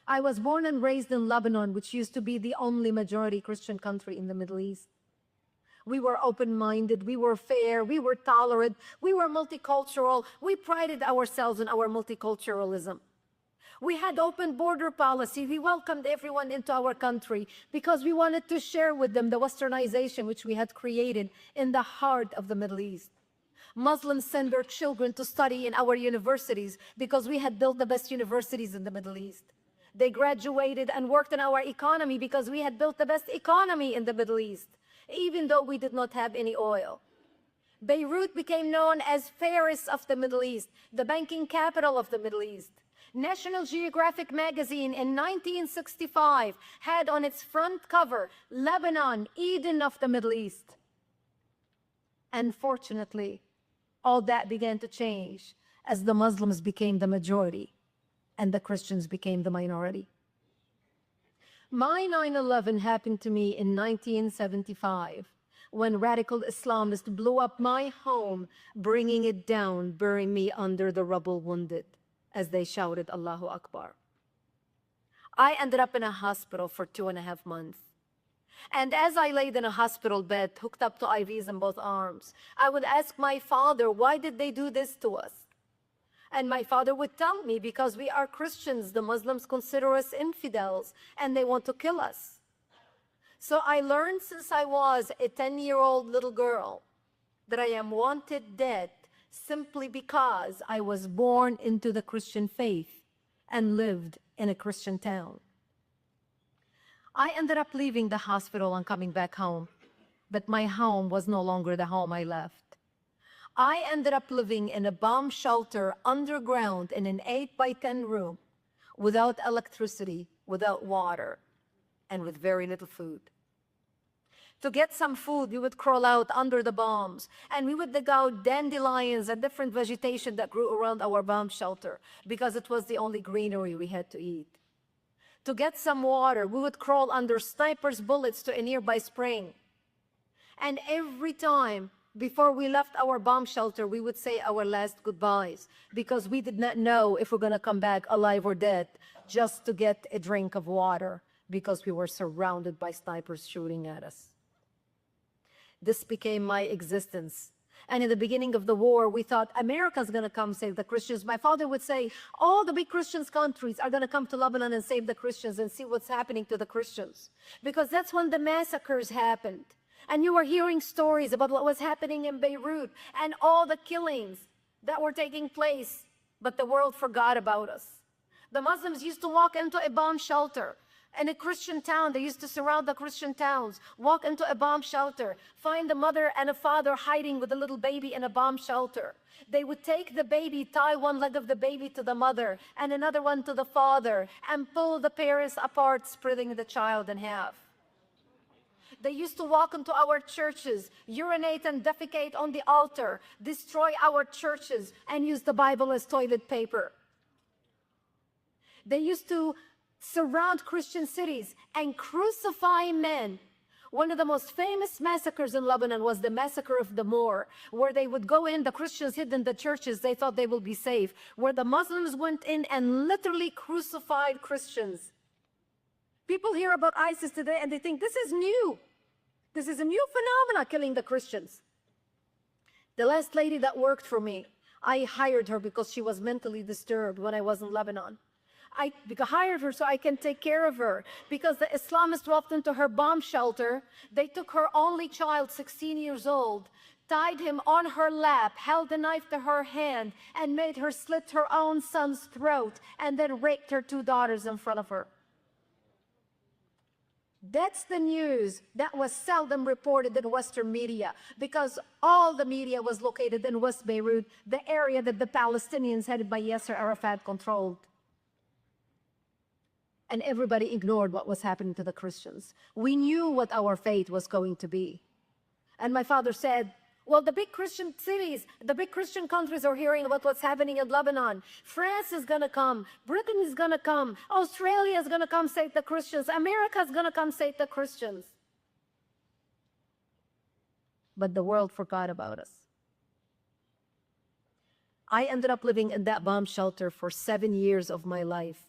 I was born and raised in Lebanon, which used to be the only majority Christian country in the Middle East. We were open-minded, we were fair, we were tolerant, we were multicultural. We prided ourselves in our multiculturalism. We had open border policy. We welcomed everyone into our country because we wanted to share with them the westernization which we had created in the heart of the Middle East. Muslims send their children to study in our universities because we had built the best universities in the Middle East. They graduated and worked in our economy because we had built the best economy in the Middle East, even though we did not have any oil. Beirut became known as Paris of the Middle East, the banking capital of the Middle East. National Geographic magazine in 1965 had on its front cover, Lebanon, Eden of the Middle East. Unfortunately, all that began to change as the Muslims became the majority and the Christians became the minority. My 9/11 happened to me in 1975 when radical Islamists blew up my home, bringing it down, burying me under the rubble wounded, as they shouted, Allahu Akbar. I ended up in a hospital for 2.5 months. And as I laid in a hospital bed, hooked up to IVs in both arms, I would ask my father, why did they do this to us? And my father would tell me, because we are Christians, the Muslims consider us infidels, and they want to kill us. So I learned since I was a 10-year-old little girl that I am wanted dead simply because I was born into the Christian faith and lived in a Christian town. I ended up leaving the hospital and coming back home, but my home was no longer the home I left. I ended up living in a bomb shelter underground in an 8-by-10 room without electricity, without water, and with very little food. To get some food, we would crawl out under the bombs, and we would dig out dandelions and different vegetation that grew around our bomb shelter because it was the only greenery we had to eat. To get some water, we would crawl under snipers' bullets to a nearby spring. And every time before we left our bomb shelter, we would say our last goodbyes because we did not know if we're going to come back alive or dead, just to get a drink of water because we were surrounded by snipers shooting at us. This became my existence. And in the beginning of the war, we thought America's going to come save the Christians. My father would say, all the big Christian countries are going to come to Lebanon and save the Christians and see what's happening to the Christians. Because that's when the massacres happened. And you were hearing stories about what was happening in Beirut and all the killings that were taking place. But the world forgot about us. The Muslims used to walk into a bomb shelter. In a Christian town, they used to surround the Christian towns, walk into a bomb shelter, find a mother and a father hiding with a little baby in a bomb shelter. They would take the baby, tie one leg of the baby to the mother and another one to the father, and pull the parents apart, splitting the child in half. They used to walk into our churches, urinate and defecate on the altar, destroy our churches, and use the Bible as toilet paper. They used to surround Christian cities and crucify men. One of the most famous massacres in Lebanon was the massacre of the Moor, where they would go in, the Christians hid in the churches, they thought they will be safe, where the Muslims went in and literally crucified Christians. People hear about ISIS today and they think this is new. This is a new phenomenon, killing the Christians. The last lady that worked for me, I hired her because she was mentally disturbed when I was in Lebanon. I hired her so I can take care of her because the Islamists walked into her bomb shelter. They took her only child, 16 years old, tied him on her lap, held a knife to her hand, and made her slit her own son's throat, and then raped her 2 daughters in front of her. That's the news that was seldom reported in Western media because all the media was located in West Beirut, the area that the Palestinians headed by Yasser Arafat controlled. And everybody ignored what was happening to the Christians. We knew what our fate was going to be. And my father said, well, the big Christian cities, the big Christian countries are hearing about what's happening in Lebanon. France is going to come. Britain is going to come. Australia is going to come save the Christians. America is going to come save the Christians. But the world forgot about us. I ended up living in that bomb shelter for 7 years of my life.